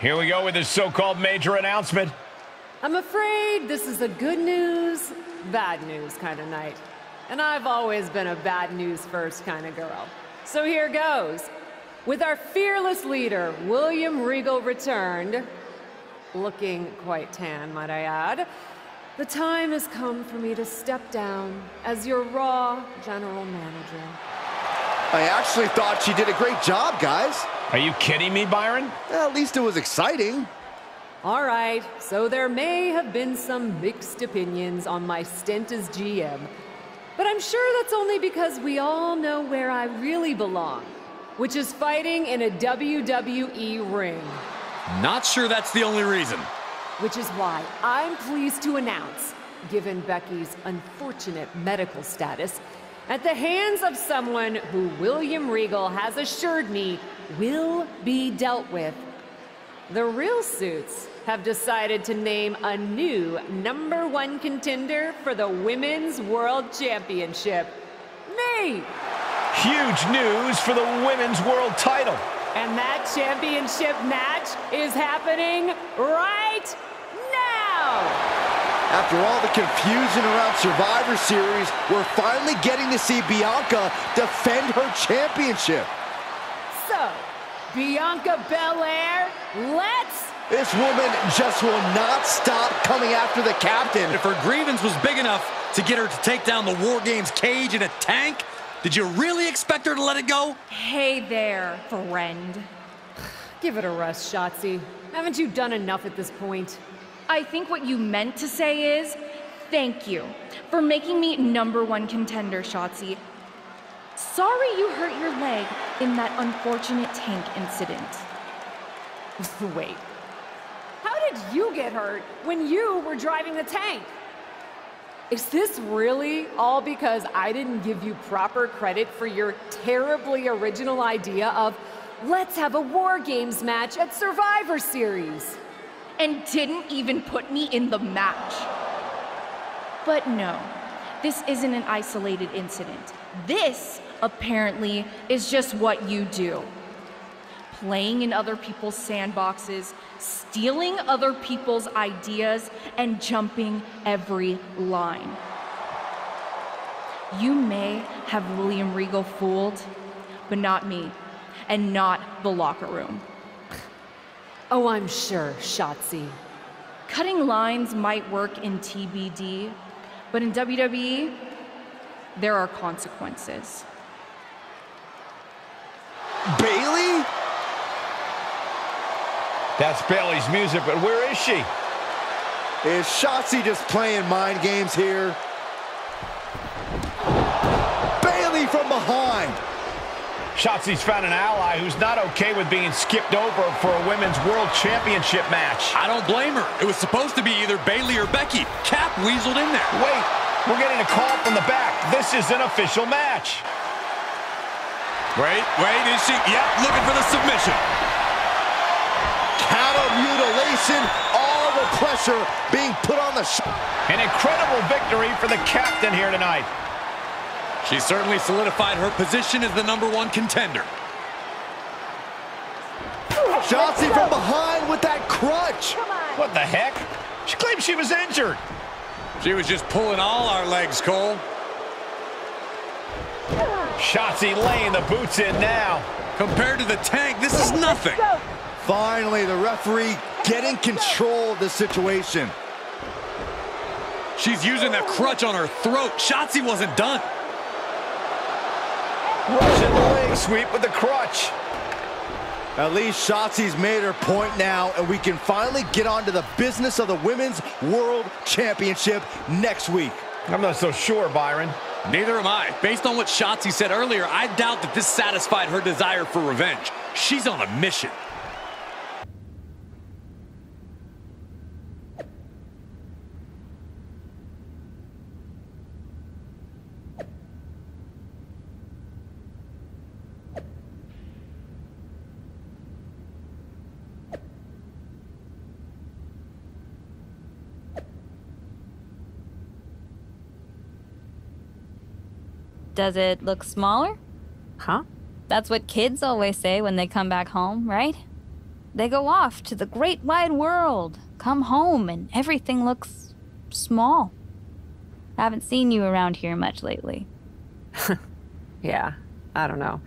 Here we go with this so-called major announcement. I'm afraid this is a good news, bad news kind of night. And I've always been a bad news first kind of girl. So here goes. With our fearless leader, William Regal returned, looking quite tan, might I add, the time has come for me to step down as your Raw General Manager. I actually thought she did a great job, guys. Are you kidding me, Byron? At least it was exciting. All right, so there may have been some mixed opinions on my stint as GM, but I'm sure that's only because we all know where I really belong, which is fighting in a WWE ring. Not sure that's the only reason. Which is why I'm pleased to announce, given Becky's unfortunate medical status, at the hands of someone who William Regal has assured me will be dealt with, the Real Suits have decided to name a new #1 contender for the Women's World Championship. Me! Huge news for the Women's World title. And that championship match is happening right now! After all the confusion around Survivor Series, we're finally getting to see Bianca defend her championship. So, Bianca Belair, let's... This woman just will not stop coming after the captain. If her grievance was big enough to get her to take down the War Games cage in a tank, did you really expect her to let it go? Hey there, friend. Give it a rest, Shotzi. Haven't you done enough at this point? I think what you meant to say is, thank you for making me #1 contender, Shotzi. Sorry you hurt your leg in that unfortunate tank incident. Wait. How did you get hurt when you were driving the tank? Is this really all because I didn't give you proper credit for your terribly original idea of, let's have a War Games match at Survivor Series? And didn't even put me in the match. But no, this isn't an isolated incident. This, apparently, is just what you do. Playing in other people's sandboxes, stealing other people's ideas, and jumping every line. You may have William Regal fooled, but not me, and not the locker room. Oh, I'm sure, Shotzi. Cutting lines might work in TBD, but in WWE, there are consequences. Bayley? That's Bayley's music, but where is she? Is Shotzi just playing mind games here? Bayley from behind. Shotzi's found an ally who's not okay with being skipped over for a Women's World Championship match. I don't blame her. It was supposed to be either Bayley or Becky. Cap weaseled in there. Wait, we're getting a call from the back. This is an official match. Wait, is she? Yep, looking for the submission. Cattle mutilation, all the pressure being put on the An incredible victory for the captain here tonight. She certainly solidified her position as the #1 contender. Shotzi from behind with that crutch. What the heck? She claimed she was injured. She was just pulling all our legs, Cole. Shotzi laying the boots in now. Compared to the tank, this is nothing. Finally, the referee getting control of the situation. She's using that crutch on her throat. Shotzi wasn't done. Russian leg sweep with the crutch. At least Shotzi's made her point now, and we can finally get on to the business of the Women's World Championship next week. I'm not so sure, Byron. Neither am I. Based on what Shotzi said earlier, I doubt that this satisfied her desire for revenge. She's on a mission. Does it look smaller? Huh? That's what kids always say when they come back home, right? They go off to the great wide world, come home, and everything looks small. Haven't seen you around here much lately. Yeah, I don't know.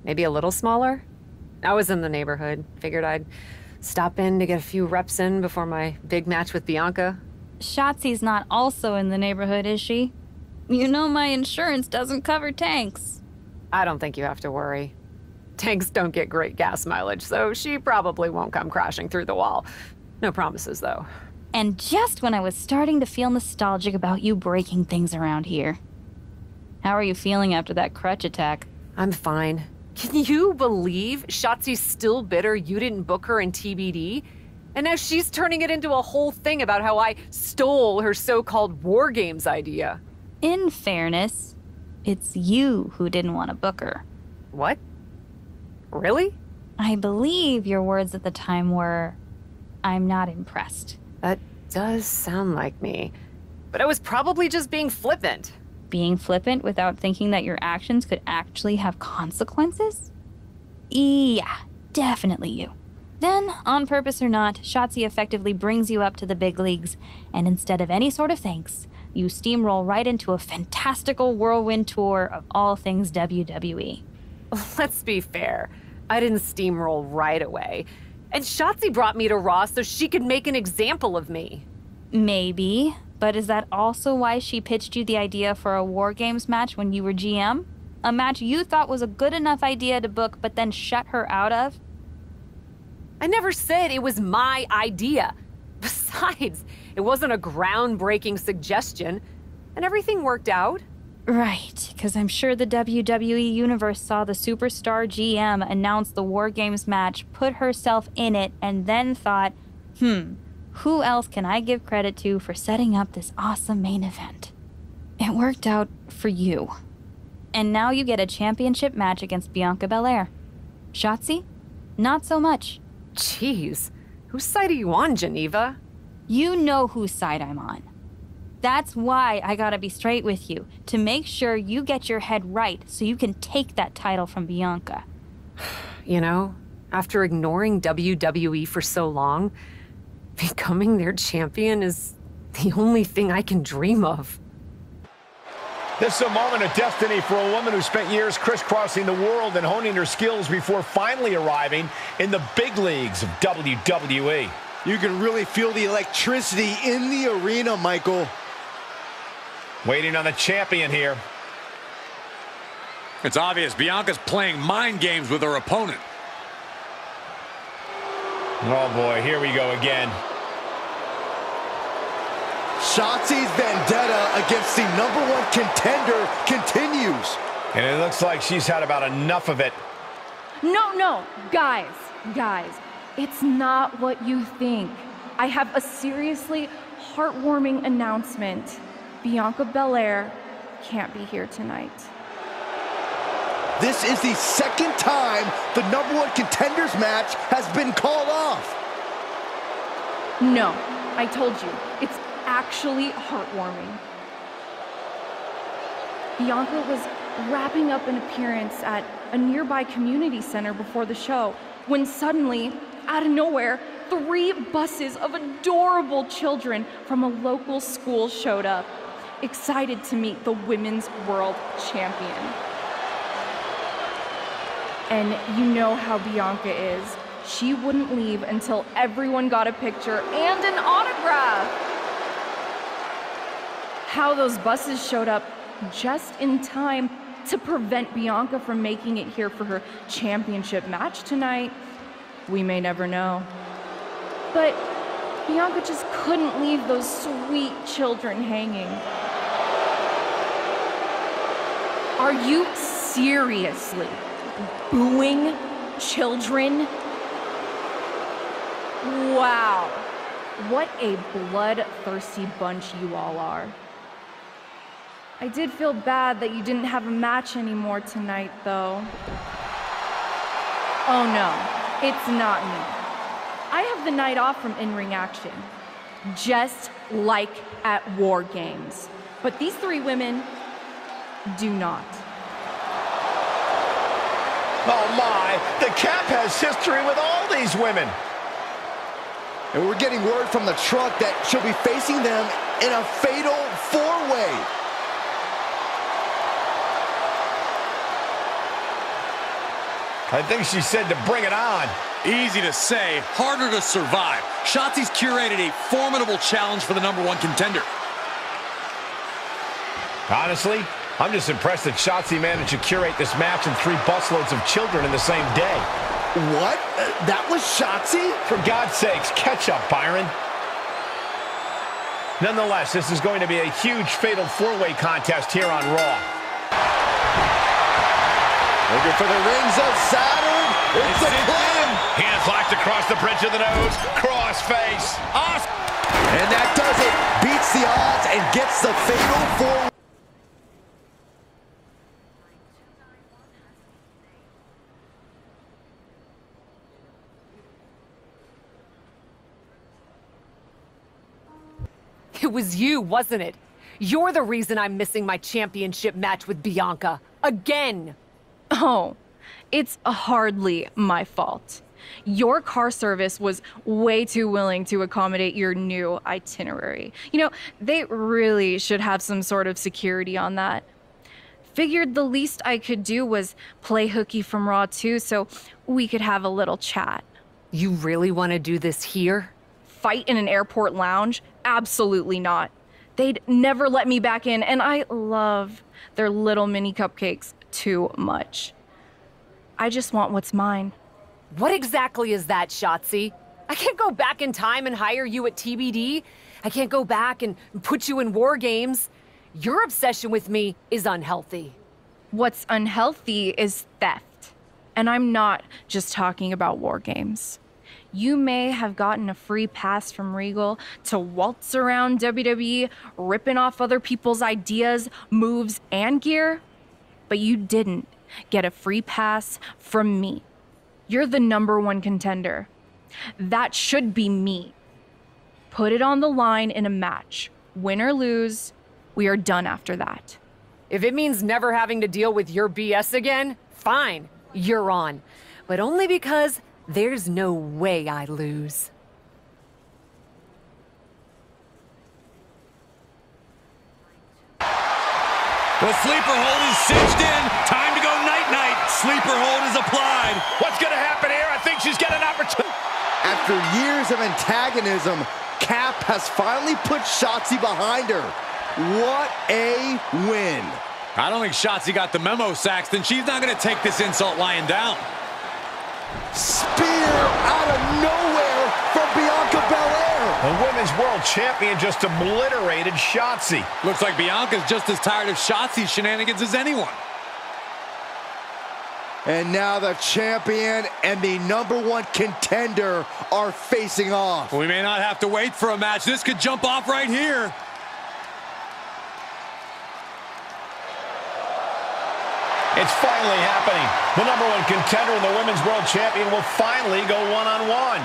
Maybe a little smaller? I was in the neighborhood. Figured I'd stop in to get a few reps in before my big match with Bianca. Shotzi's not also in the neighborhood, is she? You know my insurance doesn't cover tanks. I don't think you have to worry. Tanks don't get great gas mileage, so she probably won't come crashing through the wall. No promises, though. And just when I was starting to feel nostalgic about you breaking things around here. How are you feeling after that crutch attack? I'm fine. Can you believe Shotzi's still bitter you didn't book her in TBD? And now she's turning it into a whole thing about how I stole her so-called War Games idea. In fairness, it's you who didn't want to book her. What? Really? I believe your words at the time were, "I'm not impressed." That does sound like me. But I was probably just being flippant. Being flippant without thinking that your actions could actually have consequences? Yeah, definitely you. Then, on purpose or not, Shotzi effectively brings you up to the big leagues, and instead of any sort of thanks, you steamroll right into a fantastical whirlwind tour of all things WWE. Let's be fair. I didn't steamroll right away. And Shotzi brought me to Raw so she could make an example of me. Maybe, but is that also why she pitched you the idea for a War Games match when you were GM? A match you thought was a good enough idea to book but then shut her out of? I never said it was my idea. Besides, it wasn't a groundbreaking suggestion, and everything worked out. Right, because I'm sure the WWE Universe saw the superstar GM announce the War Games match, put herself in it, and then thought, who else can I give credit to for setting up this awesome main event? It worked out for you. And now you get a championship match against Bianca Belair. Shotzi? Not so much. Jeez, whose side are you on, Geneva? You know whose side I'm on. That's why I gotta be straight with you, to make sure you get your head right so you can take that title from Bianca. You know, after ignoring WWE for so long, becoming their champion is the only thing I can dream of. This is a moment of destiny for a woman who spent years crisscrossing the world and honing her skills before finally arriving in the big leagues of WWE. You can really feel the electricity in the arena, Michael. Waiting on the champion here. It's obvious Bianca's playing mind games with her opponent. Oh boy, here we go again. Shotzi's vendetta against the #1 contender continues. And it looks like she's had about enough of it. No, guys, it's not what you think. I have a seriously heartwarming announcement. Bianca Belair can't be here tonight. This is the second time the #1 contenders match has been called off. No, I told you, it's actually heartwarming. Bianca was wrapping up an appearance at a nearby community center before the show when suddenly, out of nowhere, 3 buses of adorable children from a local school showed up, excited to meet the Women's World Champion. And you know how Bianca is. She wouldn't leave until everyone got a picture and an autograph. How those buses showed up just in time to prevent Bianca from making it here for her championship match tonight, we may never know. But Bianca just couldn't leave those sweet children hanging. Are you seriously booing children? Wow, what a bloodthirsty bunch you all are. I did feel bad that you didn't have a match anymore tonight, though. Oh no, it's not me. I have the night off from in-ring action, just like at War Games. But these 3 women do not. Oh my, the Cap has history with all these women. And we're getting word from the truck that she'll be facing them in a fatal four-way. I think she said to bring it on. Easy to say, harder to survive. Shotzi's curated a formidable challenge for the #1 contender. Honestly, I'm just impressed that Shotzi managed to curate this match and 3 busloads of children in the same day. What? That was Shotzi? For God's sakes, catch up, Byron. Nonetheless, this is going to be a huge fatal 4-way contest here on Raw. Looking for the rings of Saturn. It's a pin. Hands locked across the bridge of the nose. Cross face. Awesome. And that does it. Beats the odds and gets the fatal 4-way. It was you, wasn't it? You're the reason I'm missing my championship match with Bianca. Again! Oh, it's hardly my fault. Your car service was way too willing to accommodate your new itinerary. You know, they really should have some sort of security on that. Figured the least I could do was play hooky from Raw 2 so we could have a little chat. You really want to do this here? Fight in an airport lounge? Absolutely not. They'd never let me back in, and I love their little mini cupcakes too much. I just want what's mine. What exactly is that, Shotzi? I can't go back in time and hire you at TBD. I can't go back and put you in War Games. Your obsession with me is unhealthy. What's unhealthy is theft. And I'm not just talking about War Games. You may have gotten a free pass from Regal to waltz around WWE, ripping off other people's ideas, moves, and gear, but you didn't get a free pass from me. You're the #1 contender. That should be me. Put it on the line in a match. Win or lose, we are done after that. If it means never having to deal with your BS again, fine, you're on. But only because there's no way I lose. The sleeper hold is cinched in. Time to go night-night. Sleeper hold is applied. What's going to happen here? I think she's got an opportunity. After years of antagonism, Cap has finally put Shotzi behind her. What a win. I don't think Shotzi got the memo, Saxton. She's not going to take this insult lying down. Spear out of nowhere from Bianca Belair. The Women's World Champion just obliterated Shotzi. Looks like Bianca's just as tired of Shotzi's shenanigans as anyone. And now the champion and the #1 contender are facing off. We may not have to wait for a match. This could jump off right here. It's finally happening. The #1 contender and the Women's World Champion will finally go one-on-one.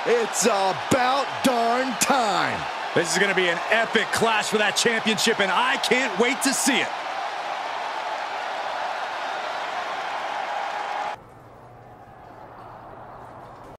It's about darn time. This is going to be an epic clash for that championship, and I can't wait to see it.